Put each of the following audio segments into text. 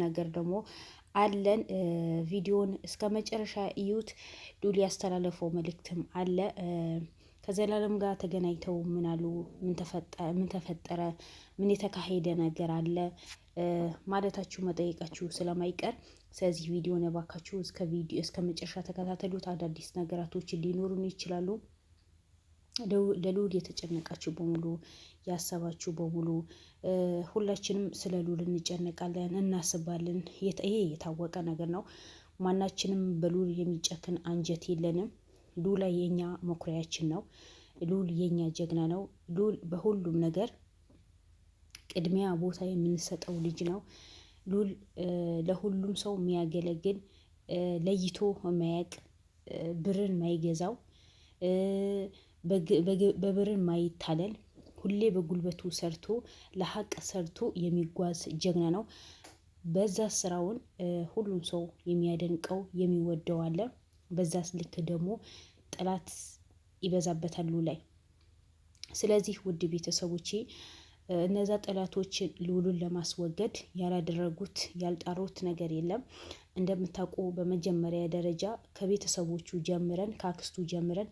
ነገር ደግሞ አለን። ቪዲዮን እስከ መጨረሻ እዩት። ሉል ያስተላለፈው መልእክትም አለ። ከዘላለም ጋር ተገናኝተው ምን አሉ? ምን ተፈጠረ? ምን የተካሄደ ነገር አለ ማለታችሁ መጠየቃችሁ ስለማይቀር ስለዚህ ቪዲዮን እባካችሁ እስከ መጨረሻ ተከታተሉት። አዳዲስ ነገራቶች ሊኖሩን ይችላሉ። ለሉል የተጨነቃችሁ በሙሉ ያሰባችሁ በሙሉ ሁላችንም ስለ ሉል እንጨነቃለን፣ እናስባለን። ይሄ የታወቀ ነገር ነው። ማናችንም በሉል የሚጨክን አንጀት የለንም። ሉል የኛ መኩሪያችን ነው። ሉል የኛ ጀግና ነው። ሉል በሁሉም ነገር ቅድሚያ ቦታ የምንሰጠው ልጅ ነው። ሉል ለሁሉም ሰው የሚያገለግል ለይቶ ማያቅ ብርን ማይገዛው በብርን ማይታለል ሁሌ በጉልበቱ ሰርቶ ለሀቅ ሰርቶ የሚጓዝ ጀግና ነው። በዛ ስራውን ሁሉም ሰው የሚያደንቀው የሚወደው አለ። በዛ ልክ ደግሞ ጠላት ይበዛበታል ላይ። ስለዚህ ውድ ቤተሰቦቼ እነዛ ጠላቶችን ሉልን ለማስወገድ ያላደረጉት ያልጣሩት ነገር የለም። እንደምታውቁ በመጀመሪያ ደረጃ ከቤተሰቦቹ ጀምረን ከአክስቱ ጀምረን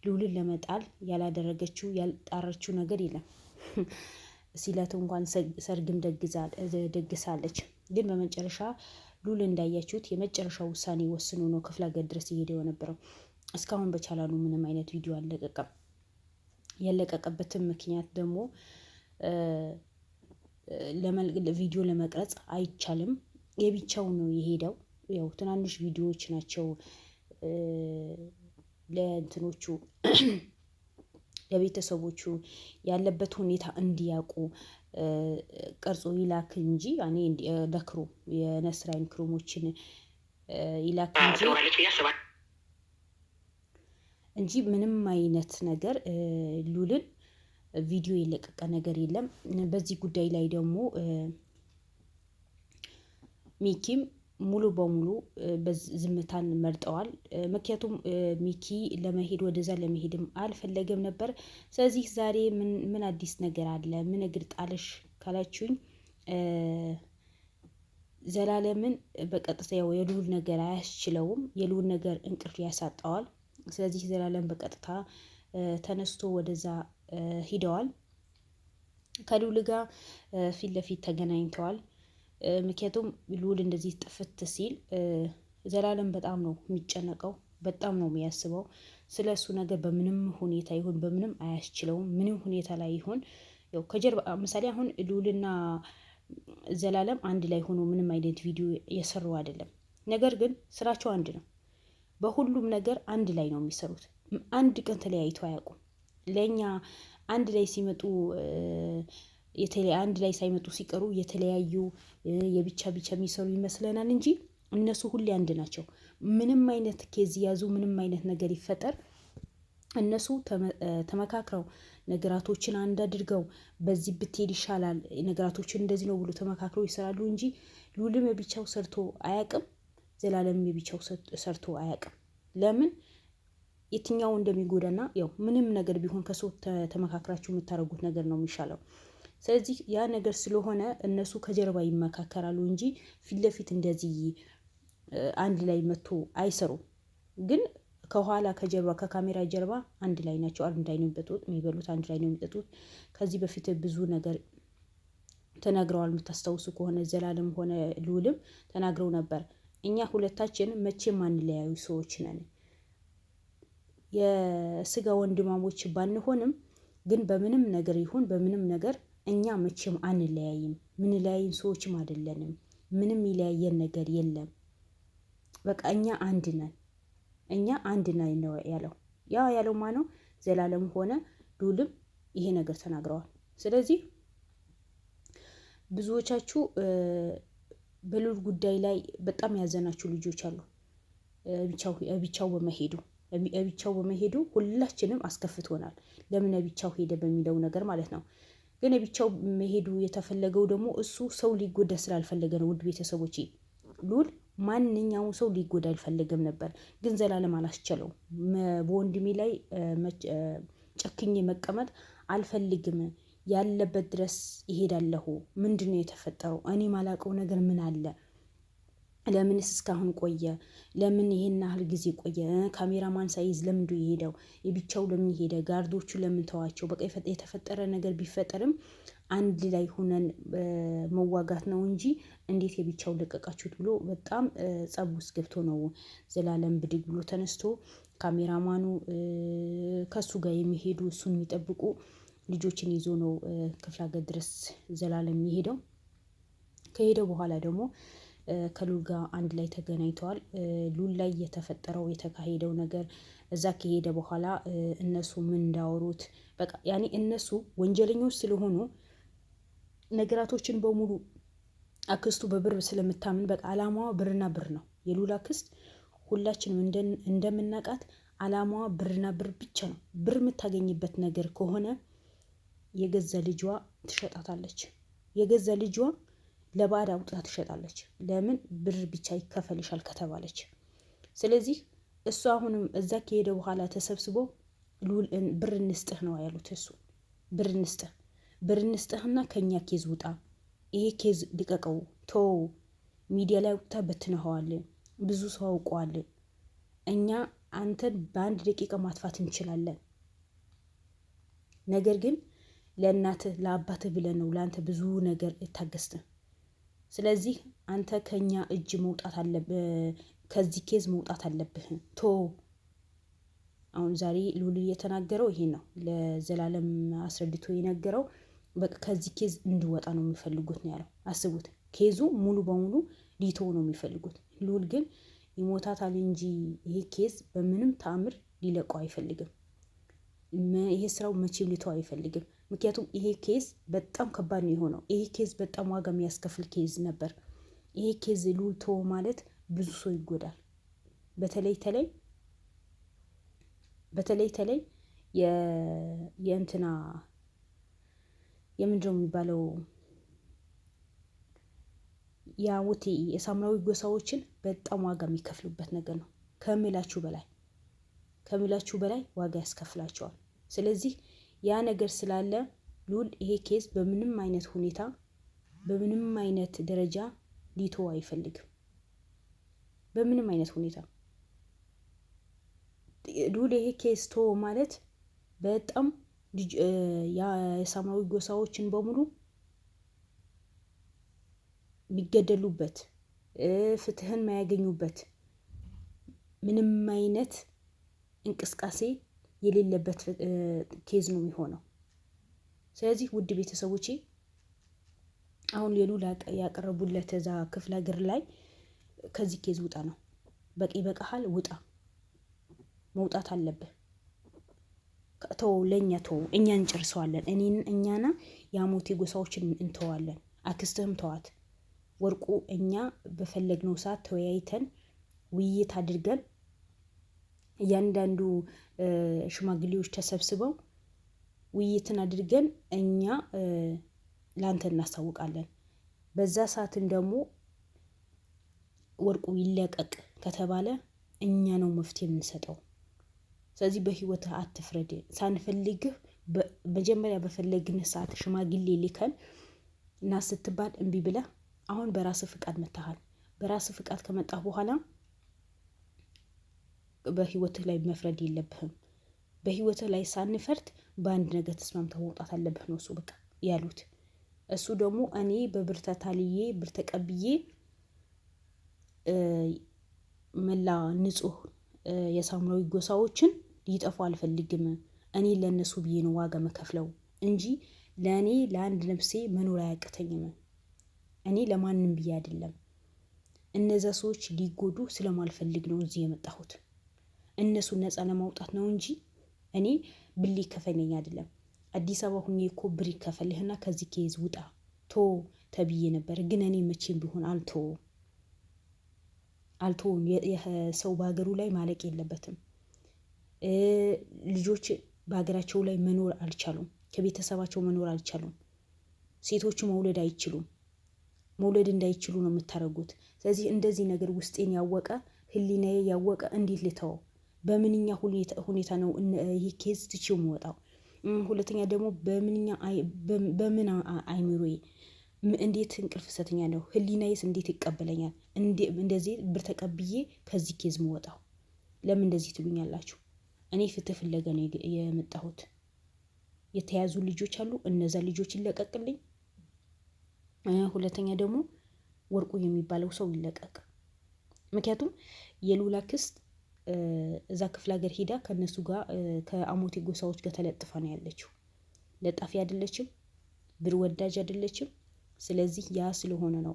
ሉልን ለመጣል ያላደረገችው ያልጣረችው ነገር የለም። ሲለት እንኳን ሰርግም ደግሳለች። ግን በመጨረሻ ሉል እንዳያችሁት የመጨረሻው ውሳኔ ወስኖ ነው ክፍለ ሀገር ድረስ እየሄደው የነበረው። እስካሁን በቻላሉ ምንም አይነት ቪዲዮ አልለቀቀም። ያለቀቀበትም ምክንያት ደግሞ ቪዲዮ ለመቅረጽ አይቻልም። የብቻው ነው የሄደው። ያው ትናንሽ ቪዲዮዎች ናቸው ለእንትኖቹ ለቤተሰቦቹ ያለበት ሁኔታ እንዲያውቁ ቀርጾ ይላክ እንጂ እኔ ለክሩ የነስራይን ክሮሞችን ይላክ እንጂ ምንም አይነት ነገር ሉልን ቪዲዮ የለቀቀ ነገር የለም። በዚህ ጉዳይ ላይ ደግሞ ሚኪም ሙሉ በሙሉ ዝምታን መርጠዋል። ምክንያቱም ሚኪ ለመሄድ ወደዛ ለመሄድም አልፈለገም ነበር። ስለዚህ ዛሬ ምን አዲስ ነገር አለ? ምን እግር ጣልሽ ካላችሁኝ ዘላለምን በቀጥታ የልዑል ነገር አያስችለውም። የልዑል ነገር እንቅልፍ ያሳጣዋል። ስለዚህ ዘላለም በቀጥታ ተነስቶ ወደዛ ሂደዋል። ከልዑል ጋር ፊት ለፊት ተገናኝተዋል። ምክንያቱም ልዑል እንደዚህ ጥፍት ሲል ዘላለም በጣም ነው የሚጨነቀው፣ በጣም ነው የሚያስበው። ስለ እሱ ነገር በምንም ሁኔታ ይሁን በምንም አያስችለውም። ምንም ሁኔታ ላይ ይሁን ያው ከጀርባ ምሳሌ አሁን ልዑልና ዘላለም አንድ ላይ ሆኖ ምንም አይነት ቪዲዮ የሰሩ አይደለም። ነገር ግን ስራቸው አንድ ነው። በሁሉም ነገር አንድ ላይ ነው የሚሰሩት። አንድ ቀን ተለያይቶ አያውቁም። ለእኛ አንድ ላይ ሲመጡ አንድ ላይ ሳይመጡ ሲቀሩ የተለያዩ የብቻ የሚሰሩ ይመስለናል እንጂ እነሱ ሁሌ አንድ ናቸው። ምንም አይነት ኬዝ ያዙ፣ ምንም አይነት ነገር ይፈጠር እነሱ ተመካክረው ነገራቶችን አንድ አድርገው በዚህ ብትሄድ ይሻላል፣ ነገራቶችን እንደዚህ ነው ብሎ ተመካክረው ይሰራሉ እንጂ ልዑልም የብቻው ሰርቶ አያውቅም። ዘላለም የብቻው ሰርቶ አያውቅም። ለምን? የትኛው እንደሚጎዳና ያው ምንም ነገር ቢሆን ከሰው ተመካክራችሁ የምታደርጉት ነገር ነው የሚሻለው። ስለዚህ ያ ነገር ስለሆነ እነሱ ከጀርባ ይመካከራሉ እንጂ ፊት ለፊት እንደዚህ አንድ ላይ መጥቶ አይሰሩም። ግን ከኋላ ከጀርባ ከካሜራ ጀርባ አንድ ላይ ናቸው። አንድ ላይ ነው የሚጠጡት፣ የሚበሉት አንድ ላይ ነው የሚጠጡት። ከዚህ በፊት ብዙ ነገር ተናግረዋል። የምታስታውሱ ከሆነ ዘላለም ሆነ ልዑልም ተናግረው ነበር። እኛ ሁለታችን መቼም አንለያዩ ሰዎች ነን። የስጋ ወንድማሞች ባንሆንም ግን በምንም ነገር ይሁን በምንም ነገር እኛ መቼም አንለያይም። ምንለያይም ሰዎችም አይደለንም። ምንም ይለያየን ነገር የለም። በቃ እኛ አንድ ነን። እኛ አንድ ነን ነው ያለው። ያ ያለው ማነው? ዘላለም ሆነ ልዑልም ይሄ ነገር ተናግረዋል። ስለዚህ ብዙዎቻችሁ በልዑል ጉዳይ ላይ በጣም ያዘናችሁ ልጆች አሉ። ብቻው በመሄዱ ሁላችንም አስከፍቶናል። ለምን ብቻው ሄደ በሚለው ነገር ማለት ነው። ግን ብቻው መሄዱ የተፈለገው ደግሞ እሱ ሰው ሊጎዳ ስላልፈለገ ነው። ውድ ቤተሰቦቼ ልዑል ማንኛውም ሰው ሊጎዳ አልፈለገም ነበር። ግን ዘላለም አላስቻለው። በወንድሜ ላይ ጨክኜ መቀመጥ አልፈልግም፣ ያለበት ድረስ ይሄዳለሁ። ምንድነው የተፈጠረው? እኔ ማላውቀው ነገር ምን አለ? ለምንስ እስካሁን ቆየ? ለምን ይሄን ያህል ጊዜ ቆየ? ካሜራማን ሳይዝ ለምንዱ የሄደው? የብቻው ለምን ሄደ? ጋርዶቹ ለምን ተዋቸው? በቃ የተፈጠረ ነገር ቢፈጠርም አንድ ላይ ሆነን መዋጋት ነው እንጂ እንዴት የብቻው ለቀቃችሁት ብሎ በጣም ጸብ ውስጥ ገብቶ ነው ዘላለም ብድግ ብሎ ተነስቶ ካሜራማኑ ከሱ ጋር የሚሄዱ እሱን የሚጠብቁ ልጆችን ይዞ ነው ክፍለ ሀገር ድረስ ዘላለም የሚሄደው። ከሄደው በኋላ ደግሞ ከሉል ጋር አንድ ላይ ተገናኝተዋል። ሉል ላይ የተካሄደው ነገር እዛ ከሄደ በኋላ እነሱ ምን እንዳወሩት በቃ ያኔ እነሱ ወንጀለኞች ስለሆኑ ነገራቶችን በሙሉ አክስቱ በብር ስለምታምን በቃ አላማዋ ብርና ብር ነው። የሉል አክስት ሁላችንም እንደምናውቃት አላማዋ ብርና ብር ብቻ ነው። ብር የምታገኝበት ነገር ከሆነ የገዛ ልጇ ትሸጣታለች። የገዛ ልጇ ለባዕድ አውጥታ ትሸጣለች። ለምን? ብር ብቻ ይከፈልሻል ከተባለች። ስለዚህ እሱ አሁንም እዛ ከሄደ በኋላ ተሰብስቦ ሉል ብር እንስጥህ ነው ያሉት። እሱ ብር እንስጥህና ከኛ ኬዝ ውጣ፣ ይሄ ኬዝ ልቀቀው፣ ተወው፣ ሚዲያ ላይ አውጥታ በትነኸዋል፣ ብዙ ሰው አውቀዋል። እኛ አንተን በአንድ ደቂቃ ማጥፋት እንችላለን። ነገር ግን ለእናትህ ለአባትህ ብለን ነው ለአንተ ብዙ ነገር እታገስን። ስለዚህ አንተ ከኛ እጅ መውጣት አለብህ፣ ከዚህ ኬዝ መውጣት አለብህ። አሁን ዛሬ ሉል እየተናገረው ይሄ ነው። ለዘላለም አስረድቶ የነገረው በቃ ከዚህ ኬዝ እንዲወጣ ነው የሚፈልጉት ነው ያለው። አስቡት፣ ኬዙ ሙሉ በሙሉ ሊተው ነው የሚፈልጉት። ሉል ግን ይሞታታል እንጂ ይሄ ኬዝ በምንም ተአምር ሊለቀው አይፈልግም። ይሄ ስራው መቼም ሊተው አይፈልግም። ምክንያቱም ይሄ ኬዝ በጣም ከባድ ነው የሆነው። ይሄ ኬዝ በጣም ዋጋ የሚያስከፍል ኬዝ ነበር። ይሄ ኬዝ ሉል ተወው ማለት ብዙ ሰው ይጎዳል። በተለይ የእንትና የምንድነው የሚባለው የአውቲ የሳምራዊ ጎሳዎችን በጣም ዋጋ የሚከፍሉበት ነገር ነው። ከምላችሁ በላይ ዋጋ ያስከፍላቸዋል። ስለዚህ ያ ነገር ስላለ ሉል ይሄ ኬዝ በምንም አይነት ሁኔታ በምንም አይነት ደረጃ ሊተው አይፈልግም። በምንም አይነት ሁኔታ ሉል ይሄ ኬዝ ተወው ማለት በጣም የሳምራዊ ጎሳዎችን በሙሉ የሚገደሉበት፣ ፍትህን ማያገኙበት፣ ምንም አይነት እንቅስቃሴ የሌለበት ኬዝ ነው የሚሆነው። ስለዚህ ውድ ቤተሰቦቼ አሁን የሉል ያቀረቡለት እዛ ክፍለ ሀገር ላይ ከዚህ ኬዝ ውጣ ነው በቂ፣ በቃሃል ውጣ፣ መውጣት አለብህ፣ ተው፣ ለእኛ ተው፣ እኛ እንጨርሰዋለን፣ እኛና የአሞቴ ጎሳዎችን እንተዋለን፣ አክስትህም ተዋት፣ ወርቁ እኛ በፈለግነው ሰዓት ተወያይተን ውይይት አድርገን እያንዳንዱ ሽማግሌዎች ተሰብስበው ውይይትን አድርገን እኛ ላንተ እናስታውቃለን። በዛ ሰዓትን ደግሞ ወርቁ ይለቀቅ ከተባለ እኛ ነው መፍትሄ የምንሰጠው። ስለዚህ በህይወትህ አትፍረድ። ሳንፈልግህ መጀመሪያ በፈለግን ሰዓት ሽማግሌ ልከን እና ስትባል እምቢ ብለህ አሁን በራስህ ፍቃድ መጥተሃል። በራስህ ፍቃድ ከመጣህ በኋላ በህይወትህ ላይ መፍረድ የለብህም። በህይወትህ ላይ ሳንፈርድ በአንድ ነገር ተስማምተህ መውጣት አለብህ ነው እሱ በቃ ያሉት። እሱ ደግሞ እኔ በብር ተታልዬ ብር ተቀብዬ መላ ንጹህ የሳምራዊ ጎሳዎችን ሊጠፉ አልፈልግም። እኔ ለእነሱ ብዬ ነው ዋጋ መከፍለው እንጂ ለእኔ ለአንድ ነፍሴ መኖር አያቅተኝም። እኔ ለማንም ብዬ አይደለም። እነዛ ሰዎች ሊጎዱ ስለማልፈልግ ነው እዚህ የመጣሁት። እነሱን ነፃ ለማውጣት ነው እንጂ እኔ ብር ይከፈለኝ አይደለም። አዲስ አበባ ሁኜ እኮ ብር ይከፈልህና ከዚህ ኬዝ ውጣ ቶ ተብዬ ነበር። ግን እኔ መቼም ቢሆን አልተውም። ሰው በሀገሩ ላይ ማለቅ የለበትም። ልጆች በሀገራቸው ላይ መኖር አልቻሉም። ከቤተሰባቸው መኖር አልቻሉም። ሴቶቹ መውለድ አይችሉም። መውለድ እንዳይችሉ ነው የምታደርጉት። ስለዚህ እንደዚህ ነገር ውስጤን ያወቀ ህሊናዬ ያወቀ እንዴት ልተወው? በምንኛ ሁኔታ ነው ይህ ኬዝ ትቼው የምወጣው? ሁለተኛ ደግሞ በምን አይምሮዬ እንዴት እንቅልፍ ሰተኛለሁ? ህሊናዬስ እንዴት ይቀበለኛል? እንደዚህ ብር ተቀብዬ ከዚህ ኬዝ መወጣው ለምን እንደዚህ ትሉኛላችሁ? እኔ ፍትህ ፍለጋ ነው የመጣሁት። የተያዙ ልጆች አሉ፣ እነዛ ልጆች ይለቀቅልኝ። ሁለተኛ ደግሞ ወርቁ የሚባለው ሰው ይለቀቅ። ምክንያቱም የሉላ ክስት እዛ ክፍለ ሀገር ሄዳ ከነሱ ጋር ከአሞቴ ጎሳዎች ጋር ተለጥፋ ነው ያለችው። ለጣፊ አይደለችም፣ ብር ወዳጅ አይደለችም። ስለዚህ ያ ስለሆነ ነው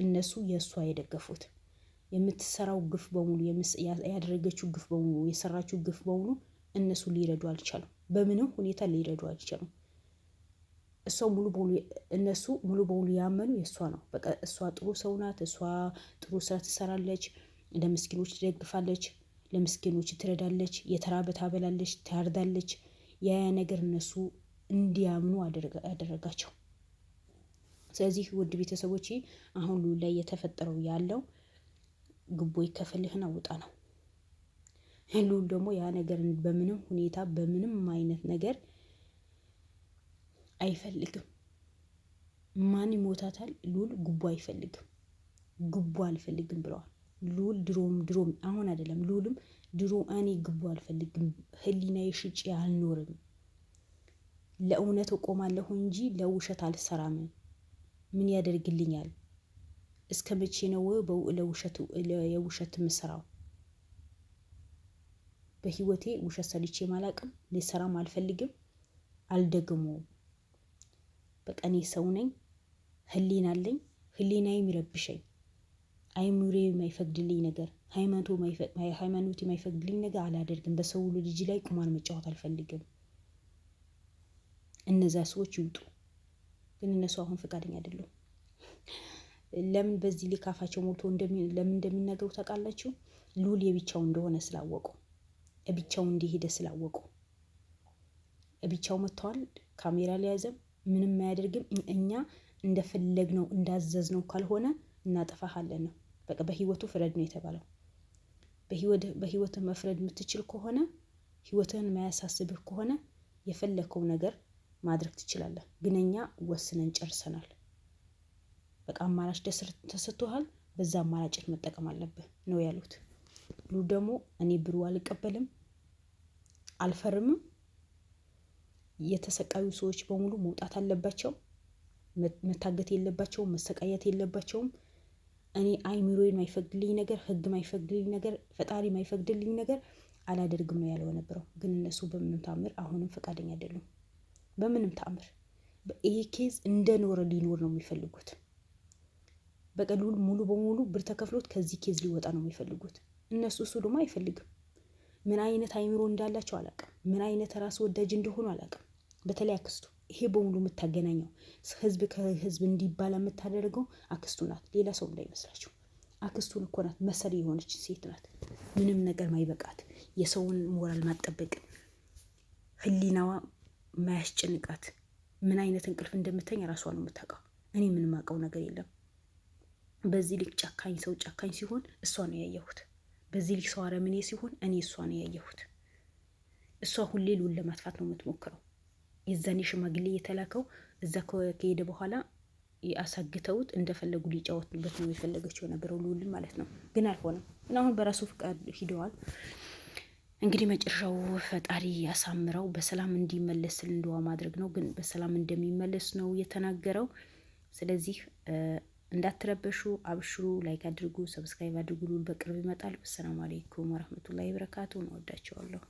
እነሱ የእሷ የደገፉት። የምትሰራው ግፍ በሙሉ ያደረገችው ግፍ በሙሉ የሰራችው ግፍ በሙሉ እነሱ ሊረዱ አልቻሉም። በምንም ሁኔታ ሊረዱ አልቻሉም። እነሱ ሙሉ በሙሉ ያመኑ የእሷ ነው። በቃ እሷ ጥሩ ሰው ናት፣ እሷ ጥሩ ስራ ትሰራለች፣ ለምስኪኖች ትደግፋለች፣ ለምስኪኖች ትረዳለች፣ የተራበ ታበላለች፣ ታርዳለች። ያ ነገር እነሱ እንዲያምኑ አደረጋቸው። ስለዚህ ውድ ቤተሰቦች አሁን ሉል ላይ የተፈጠረው ያለው ግቦ ይከፈልህና ውጣ ነው። ሉል ደግሞ ያ ነገር በምንም ሁኔታ በምንም አይነት ነገር አይፈልግም። ማን ይሞታታል? ሉል ጉቦ አይፈልግም። ጉቦ አልፈልግም ብለዋል። ሉል ድሮም አሁን አይደለም። ሉልም ድሮ እኔ ጉቦ አልፈልግም፣ ህሊናዬ ሽጬ አልኖርም፣ ለእውነት እቆማለሁ እንጂ ለውሸት አልሰራም። ምን ያደርግልኛል? እስከ መቼ ነው የውሸት ምሰራው? በህይወቴ ውሸት ሰርቼ ማላቅም፣ ልሰራም አልፈልግም፣ አልደግመውም። በቃ እኔ ሰው ነኝ፣ ህሊና አለኝ። ህሊናዬ የሚረብሸኝ አይምሬ የማይፈቅድልኝ ነገር፣ ሃይማኖት የማይፈቅድልኝ ነገር አላደርግም። በሰው ልጅ ላይ ቁማር መጫወት አልፈልግም። እነዛ ሰዎች ይውጡ። ግን እነሱ አሁን ፈቃደኛ አይደሉም። ለምን በዚህ ልክ አፋቸው ሞልቶ ለምን እንደሚናገሩ ታውቃላችሁ? ሉል የብቻው እንደሆነ ስላወቁ፣ ብቻው እንዲሄደ ስላወቁ ብቻው መጥተዋል። ካሜራ ሊያዘም ምንም አያደርግም። እኛ እንደፈለግነው እንዳዘዝነው ካልሆነ እናጠፋሃለን ነው። በቃ በህይወቱ ፍረድ ነው የተባለው። በህይወት መፍረድ የምትችል ከሆነ፣ ህይወትህን ማያሳስብህ ከሆነ የፈለከው ነገር ማድረግ ትችላለህ። ግን እኛ ወስነን ጨርሰናል። በቃ አማራጭ ተሰጥቶሃል፣ በዛ አማራጭ መጠቀም አለብህ ነው ያሉት። ሉል ደግሞ እኔ ብሩ አልቀበልም፣ አልፈርምም፣ የተሰቃዩ ሰዎች በሙሉ መውጣት አለባቸው፣ መታገት የለባቸውም፣ መሰቃየት የለባቸውም። እኔ አይምሮ የማይፈቅድልኝ ነገር፣ ህግ የማይፈቅድልኝ ነገር፣ ፈጣሪ የማይፈቅድልኝ ነገር አላደርግም ነው ያለው ነበረው። ግን እነሱ በምንም ታምር አሁንም ፈቃደኛ አይደሉም። በምንም ታምር ይሄ ኬዝ እንደኖረ ሊኖር ነው የሚፈልጉት። በቃ ሉል ሙሉ በሙሉ ብር ተከፍሎት ከዚህ ኬዝ ሊወጣ ነው የሚፈልጉት እነሱ። እሱ ደግሞ አይፈልግም። ምን አይነት አይምሮ እንዳላቸው አላውቅም። ምን አይነት ራስ ወዳጅ እንደሆኑ አላውቅም። በተለይ አክስቱ ይሄ በሙሉ የምታገናኘው ህዝብ ከህዝብ እንዲባላ የምታደርገው አክስቱ ናት። ሌላ ሰው እንዳይመስላችሁ። አክስቱን እኮ ናት። መሰሪ የሆነች ሴት ናት። ምንም ነገር ማይበቃት፣ የሰውን ሞራል ማጠበቅ፣ ህሊናዋ ማያስጨንቃት፣ ምን አይነት እንቅልፍ እንደምተኝ ራሷ ነው የምታውቀው። እኔ ምንም አውቀው ነገር የለም። በዚህ ልክ ጨካኝ ሰው ጨካኝ ሲሆን እሷ ነው ያየሁት። በዚህ ልክ ሰው አረመኔ ሲሆን እኔ እሷ ነው ያየሁት። እሷ ሁሌ ሉል ለማጥፋት ነው የምትሞክረው። የዛኔ ሽማግሌ የተላከው እዛ ከሄደ በኋላ አሳግተውት እንደፈለጉ ሊጫወቱበት ነው የፈለገችው የነበረው ሉል ማለት ነው። ግን አልሆነም። እና አሁን በራሱ ፍቃድ ሂደዋል። እንግዲህ መጨረሻው ፈጣሪ ያሳምረው። በሰላም እንዲመለስ እንደዋ ማድረግ ነው። ግን በሰላም እንደሚመለስ ነው የተናገረው። ስለዚህ እንዳትረበሹ፣ አብሽሩ፣ ላይክ አድርጉ፣ ሰብስክራይብ አድርጉ። ሉል በቅርብ ይመጣል። ሰላም አለይኩም ወራህመቱላሂ ወበረካቱ። እወዳችኋለሁ።